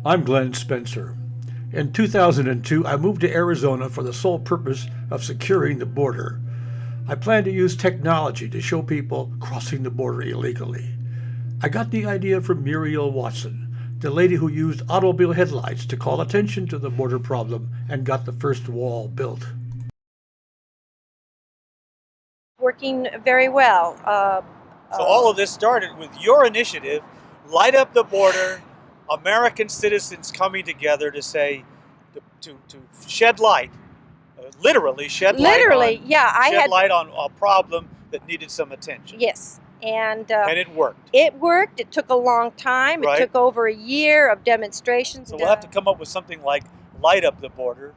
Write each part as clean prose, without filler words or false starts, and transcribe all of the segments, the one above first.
I'm Glenn Spencer. In 2002, I moved to Arizona for the sole purpose of securing the border. I plan to use technology to show people crossing the border illegally. I got the idea from Muriel Watson, the lady who used automobile headlights to call attention to the border problem and got the first wall built. Working very well. So all of this started with your initiative, Light Up the Border, American citizens coming together to say, to shed light, literally shed light on a problem that needed some attention. Yes. And it worked. It worked. It took a long time. Right. It took over a year of demonstrations. So we'll have to come up with something like Light Up the Border,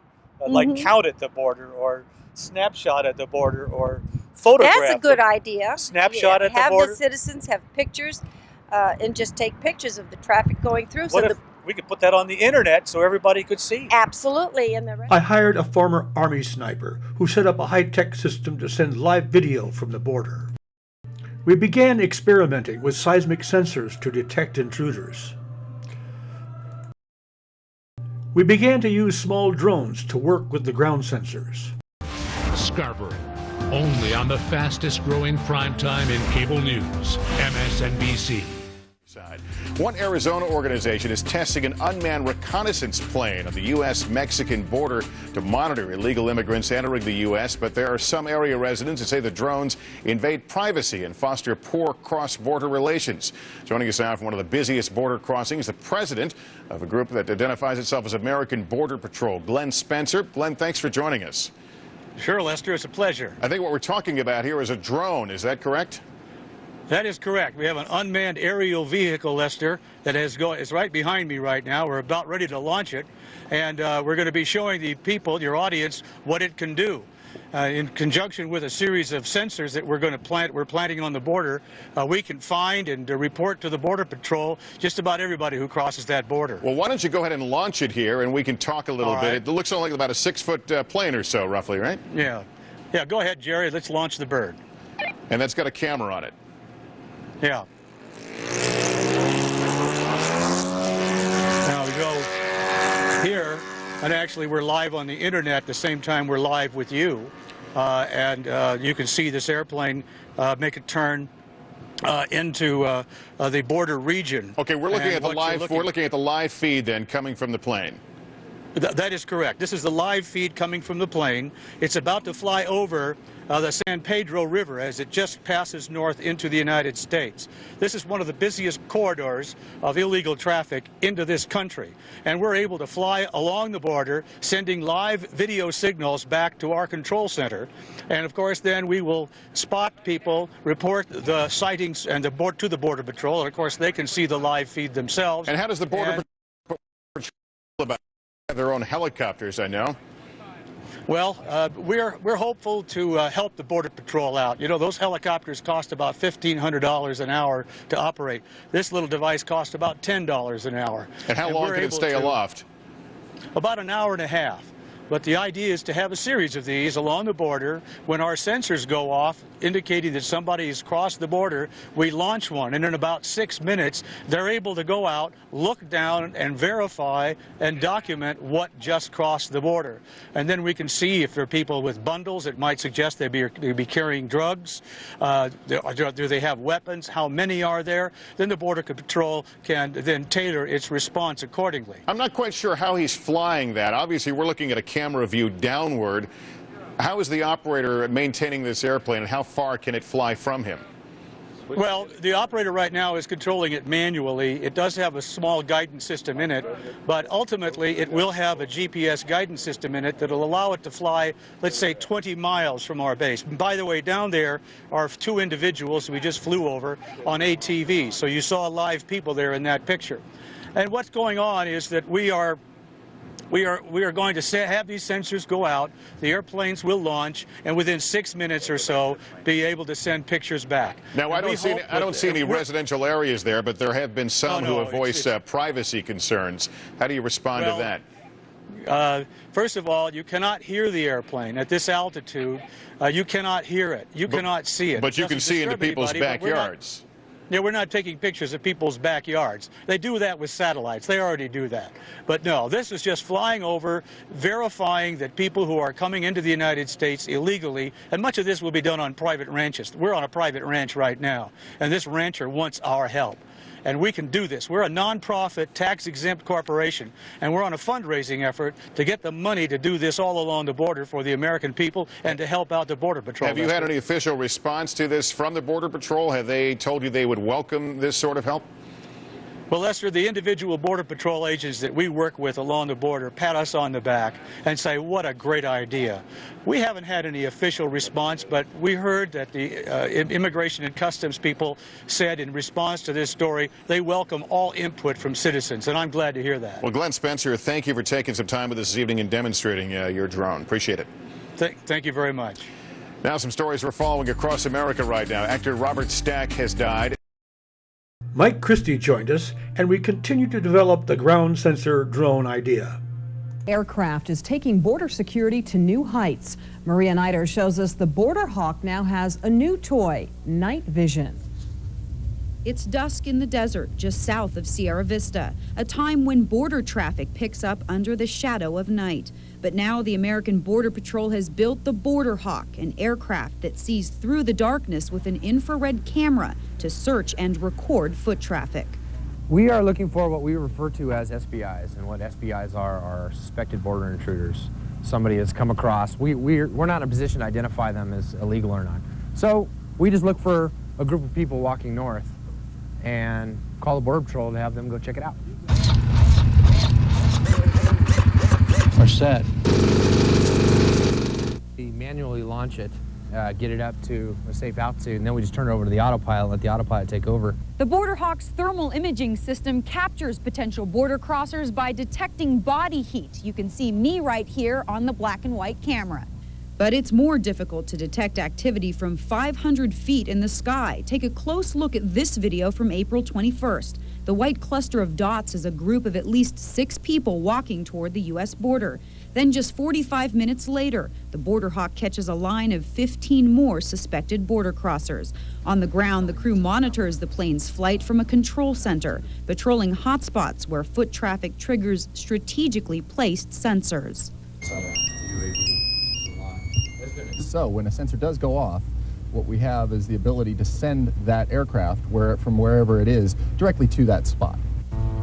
like Count at the Border, or Snapshot at the Border, or Photograph. That's a good idea. Snapshot at the border. Have the citizens have pictures and just take pictures of the traffic going through. What if we could put that on the internet so everybody could see? Absolutely. I hired a former Army sniper who set up a high-tech system to send live video from the border. We began experimenting with seismic sensors to detect intruders. We began to use small drones to work with the ground sensors. Scarborough, only on the fastest growing primetime in cable news, MSNBC. One Arizona organization is testing an unmanned reconnaissance plane on the U.S.-Mexican border to monitor illegal immigrants entering the U.S., but there are some area residents who say the drones invade privacy and foster poor cross-border relations. Joining us now from one of the busiest border crossings, the president of a group that identifies itself as American Border Patrol, Glenn Spencer. Glenn, thanks for joining us. Sure, Lester, it's a pleasure. I think what we're talking about here is a drone, is that correct? That is correct. We have an unmanned aerial vehicle, Lester, that is right behind me right now. We're about ready to launch it, and we're going to be showing the people, your audience, what it can do. In conjunction with a series of sensors that we're planting on the border, we can find and report to the Border Patrol just about everybody who crosses that border. Well, why don't you go ahead and launch it here, and we can talk a little bit. It looks like about a 6-foot plane or so, roughly, right? Yeah. Yeah, go ahead, Jerry. Let's launch the bird. And that's got a camera on it. Yeah. Now we go here, and actually we're live on the internet at the same time we're live with you, and you can see this airplane make a turn into the border region. Okay, we're looking at the live. We're looking at the live feed then coming from the plane. That is correct. This is the live feed coming from the plane. It's about to fly over the San Pedro River as it just passes north into the United States. This is one of the busiest corridors of illegal traffic into this country. And we're able to fly along the border, sending live video signals back to our control center. And of course, then we will spot people, report the sightings and to the Border Patrol. And of course, they can see the live feed themselves. And how does the Border Patrol about their own helicopters, I know? Well, we're hopeful to help the Border Patrol out. You know, those helicopters cost about $1,500 an hour to operate. This little device costs about $10 an hour. And how long can it stay aloft? About an hour and a half. But the idea is to have a series of these along the border. When our sensors go off, indicating that somebody has crossed the border, we launch one. And in about 6 minutes, they're able to go out, look down, and verify and document what just crossed the border. And then we can see if there are people with bundles. It might suggest they'd be carrying drugs. Do they have weapons? How many are there? Then the Border Patrol can then tailor its response accordingly. I'm not quite sure how he's flying that. Obviously, we're looking at a camera view downward. How is the operator maintaining this airplane, and how far can it fly from him? Well, the operator right now is controlling it manually. It does have a small guidance system in it, but ultimately it will have a GPS guidance system in it that will allow it to fly, let's say, 20 miles from our base. And by the way, down there are 2 individuals we just flew over on ATVs. So you saw live people there in that picture. And what's going on is that we are going to have these sensors go out, the airplanes will launch, and within 6 minutes or so be able to send pictures back. Now, I don't see any residential areas there, but there have been some who have voiced privacy concerns. How do you respond to that? First of all, you cannot hear the airplane at this altitude. You cannot hear it. You cannot see it. But you can see into people's backyards. Yeah, we're not taking pictures of people's backyards. They do that with satellites. They already do that. But no, this is just flying over, verifying that people who are coming into the United States illegally, and much of this will be done on private ranches. We're on a private ranch right now, and this rancher wants our help. And we can do this. We're a non-profit, tax-exempt corporation, and we're on a fundraising effort to get the money to do this all along the border for the American people and to help out the Border Patrol. Have you had any official response to this from the Border Patrol? Have they told you they would welcome this sort of help? Well, Lester, the individual Border Patrol agents that we work with along the border pat us on the back and say, what a great idea. We haven't had any official response, but we heard that the Immigration and Customs people said in response to this story, they welcome all input from citizens, and I'm glad to hear that. Well, Glenn Spencer, thank you for taking some time with us this evening and demonstrating your drone. Appreciate it. Thank you very much. Now some stories we're following across America right now. Actor Robert Stack has died. Mike Christie joined us, and we continue to develop the ground sensor drone idea. Aircraft is taking border security to new heights. Maria Nider shows us the Border Hawk now has a new toy, night vision. It's dusk in the desert just south of Sierra Vista, a time when border traffic picks up under the shadow of night. But now the American Border Patrol has built the Border Hawk, an aircraft that sees through the darkness with an infrared camera to search and record foot traffic. We are looking for what we refer to as SBIs, and what SBIs are suspected border intruders. Somebody has come across. We're not in a position to identify them as illegal or not. So we just look for a group of people walking north and call the Border Patrol to have them go check it out. We're set. We manually launch it, get it up to a safe altitude, and then we just turn it over to the autopilot, let the autopilot take over. The Border Hawk's thermal imaging system captures potential border crossers by detecting body heat. You can see me right here on the black and white camera. But it's more difficult to detect activity from 500 feet in the sky. Take a close look at this video from April 21st. The white cluster of dots is a group of at least 6 people walking toward the U.S. border. Then just 45 minutes later, the Border Hawk catches a line of 15 more suspected border crossers. On the ground, the crew monitors the plane's flight from a control center, patrolling hotspots where foot traffic triggers strategically placed sensors. So when a sensor does go off, what we have is the ability to send that aircraft from wherever it is directly to that spot.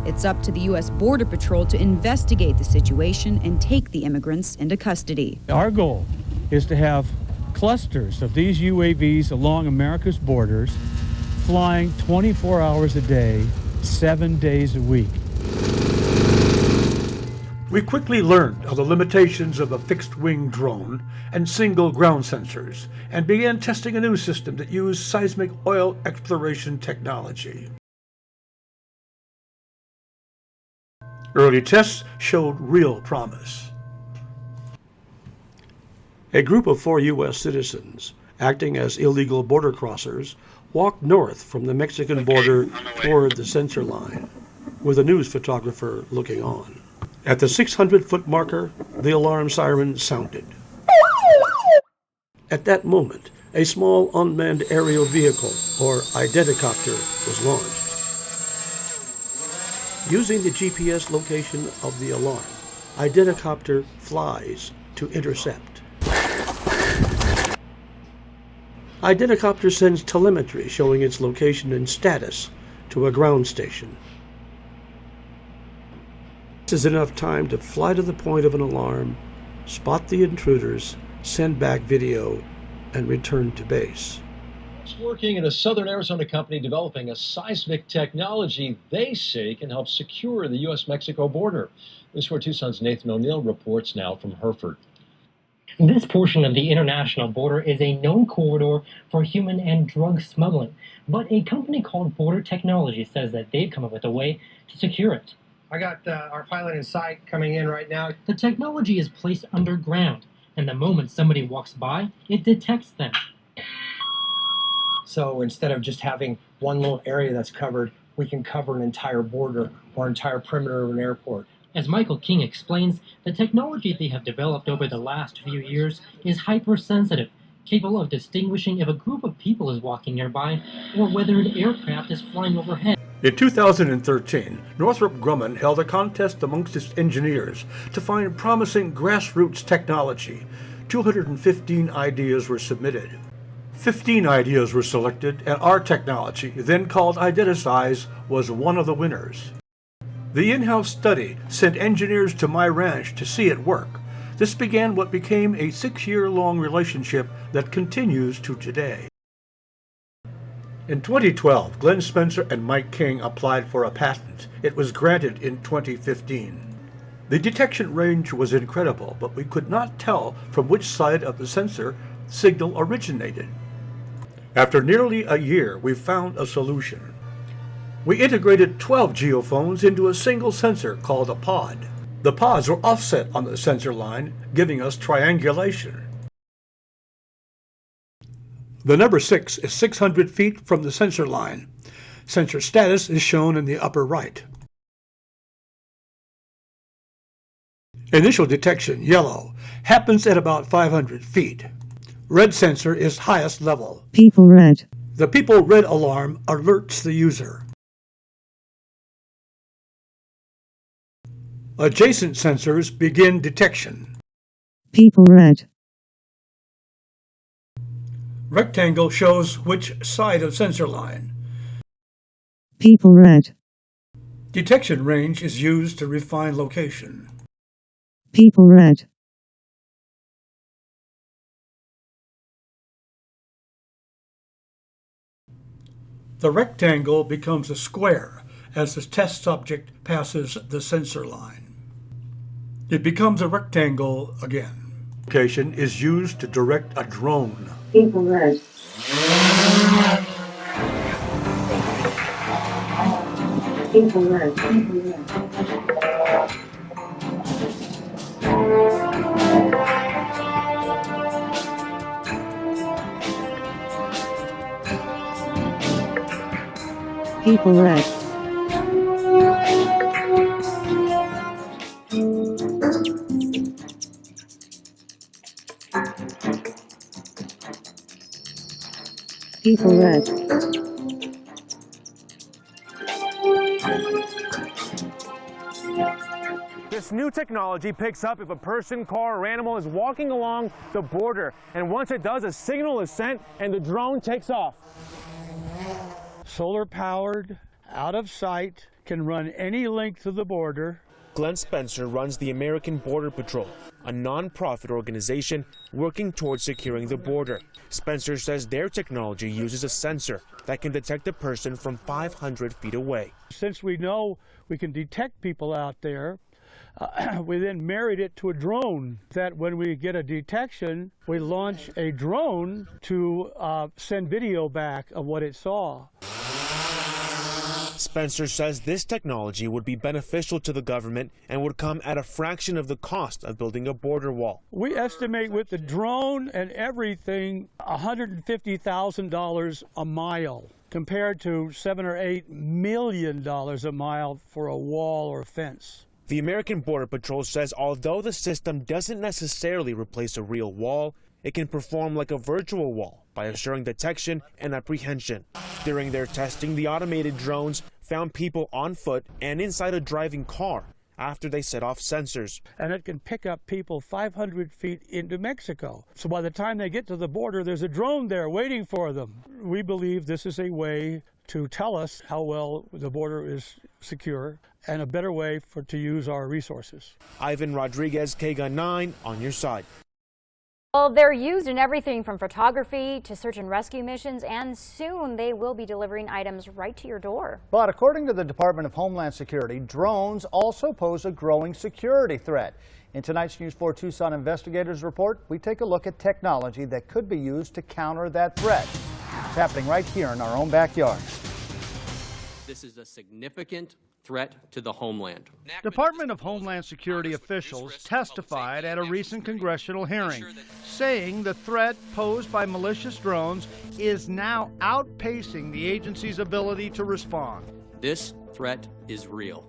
It's up to the U.S. Border Patrol to investigate the situation and take the immigrants into custody. Our goal is to have clusters of these UAVs along America's borders flying 24 hours a day, 7 days a week. We quickly learned of the limitations of a fixed-wing drone and single ground sensors, and began testing a new system that used seismic oil exploration technology. Early tests showed real promise. A group of 4 U.S. citizens, acting as illegal border crossers, walked north from the Mexican border toward the sensor line, with a news photographer looking on. At the 600-foot marker, the alarm siren sounded. At that moment, a small unmanned aerial vehicle, or Identicopter, was launched. Using the GPS location of the alarm, Identicopter flies to intercept. Identicopter sends telemetry showing its location and status to a ground station. This is enough time to fly to the point of an alarm, spot the intruders, send back video, and return to base. Working in a southern Arizona company developing a seismic technology they say can help secure the U.S.-Mexico border. News 4 Tucson's Nathan O'Neill reports now from Hereford. This portion of the international border is a known corridor for human and drug smuggling, but a company called Border Technology says that they've come up with a way to secure it. I got our pilot in sight coming in right now. The technology is placed underground, and the moment somebody walks by, it detects them. So instead of just having one little area that's covered, we can cover an entire border or entire perimeter of an airport. As Michael King explains, the technology they have developed over the last few years is hypersensitive, capable of distinguishing if a group of people is walking nearby or whether an aircraft is flying overhead. In 2013, Northrop Grumman held a contest amongst its engineers to find promising grassroots technology. 215 ideas were submitted. 15 ideas were selected, and our technology, then called Identisize, was one of the winners. The in-house study sent engineers to my ranch to see it work. This began what became a 6-year-long relationship that continues to today. In 2012, Glenn Spencer and Mike King applied for a patent. It was granted in 2015. The detection range was incredible, but we could not tell from which side of the sensor signal originated. After nearly a year, we found a solution. We integrated 12 geophones into a single sensor called a pod. The pods were offset on the sensor line, giving us triangulation. The number 6 is 600 feet from the sensor line. Sensor status is shown in the upper right. Initial detection, yellow, happens at about 500 feet. Red sensor is highest level. People red. The people red alarm alerts the user. Adjacent sensors begin detection. People red. Rectangle shows which side of sensor line. People red. Detection range is used to refine location. People red. The rectangle becomes a square as the test subject passes the sensor line. It becomes a rectangle again. Location is used to direct a drone. People red. People red. People red. People red. People red. This new technology picks up if a person, car, or animal is walking along the border. And once it does, a signal is sent and the drone takes off. Solar powered, out of sight, can run any length of the border. Glenn Spencer runs the American Border Patrol, a non-profit organization working towards securing the border. Spencer says their technology uses a sensor that can detect a person from 500 feet away. Since we know we can detect people out there, we then married it to a drone. That when we get a detection, we launch a drone to send video back of what it saw. Spencer says this technology would be beneficial to the government and would come at a fraction of the cost of building a border wall. We estimate with the drone and everything, $150,000 a mile, compared to $7 or $8 million a mile for a wall or a fence. The American Border Patrol says although the system doesn't necessarily replace a real wall, it can perform like a virtual wall by assuring detection and apprehension. During their testing, the automated drones found people on foot and inside a driving car after they set off sensors. And it can pick up people 500 feet into Mexico. So by the time they get to the border, there's a drone there waiting for them. We believe this is a way to tell us how well the border is secure and a better way to use our resources. Ivan Rodriguez, KGUN 9, on your side. Well, they're used in everything from photography to search and rescue missions, and soon they will be delivering items right to your door. But according to the Department of Homeland Security, drones also pose a growing security threat. In tonight's News 4 Tucson Investigators Report, we take a look at technology that could be used to counter that threat. It's happening right here in our own backyard. This is a significant threat to the homeland. Department of Homeland Security officials testified at a recent congressional hearing, saying the threat posed by malicious drones is now outpacing the agency's ability to respond. This threat is real.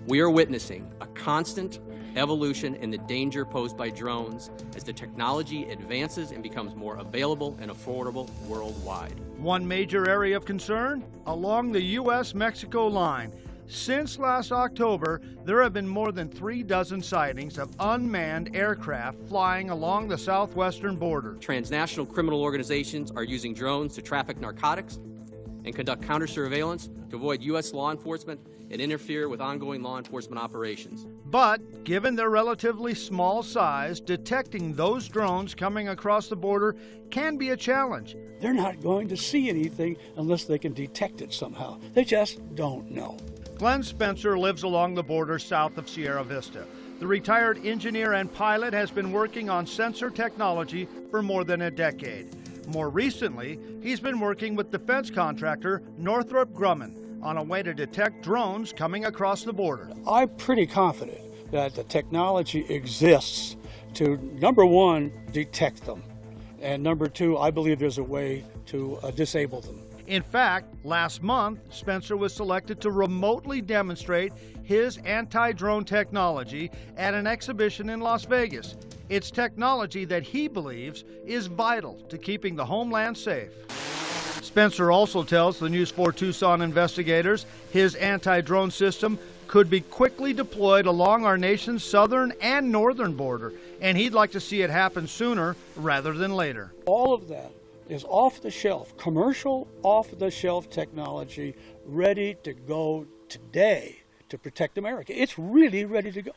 We are witnessing a constant evolution and the danger posed by drones as the technology advances and becomes more available and affordable worldwide. One major area of concern along the U.S.-Mexico line. Since last October, there have been more than 36 sightings of unmanned aircraft flying along the southwestern border. Transnational criminal organizations are using drones to traffic narcotics and conduct counter-surveillance to avoid U.S. law enforcement and interfere with ongoing law enforcement operations. But given their relatively small size, detecting those drones coming across the border can be a challenge. They're not going to see anything unless they can detect it somehow. They just don't know. Glenn Spencer lives along the border south of Sierra Vista. The retired engineer and pilot has been working on sensor technology for more than a decade. More recently, he's been working with defense contractor Northrop Grumman on a way to detect drones coming across the border. I'm pretty confident that the technology exists to, number one, detect them, and number two, I believe there's a way to disable them. In fact, last month, Spencer was selected to remotely demonstrate his anti-drone technology at an exhibition in Las Vegas. It's technology that he believes is vital to keeping the homeland safe. Spencer also tells the News 4 Tucson investigators his anti-drone system could be quickly deployed along our nation's southern and northern border, and he'd like to see it happen sooner rather than later. All of that is off-the-shelf, commercial off-the-shelf technology ready to go today to protect America. It's really ready to go.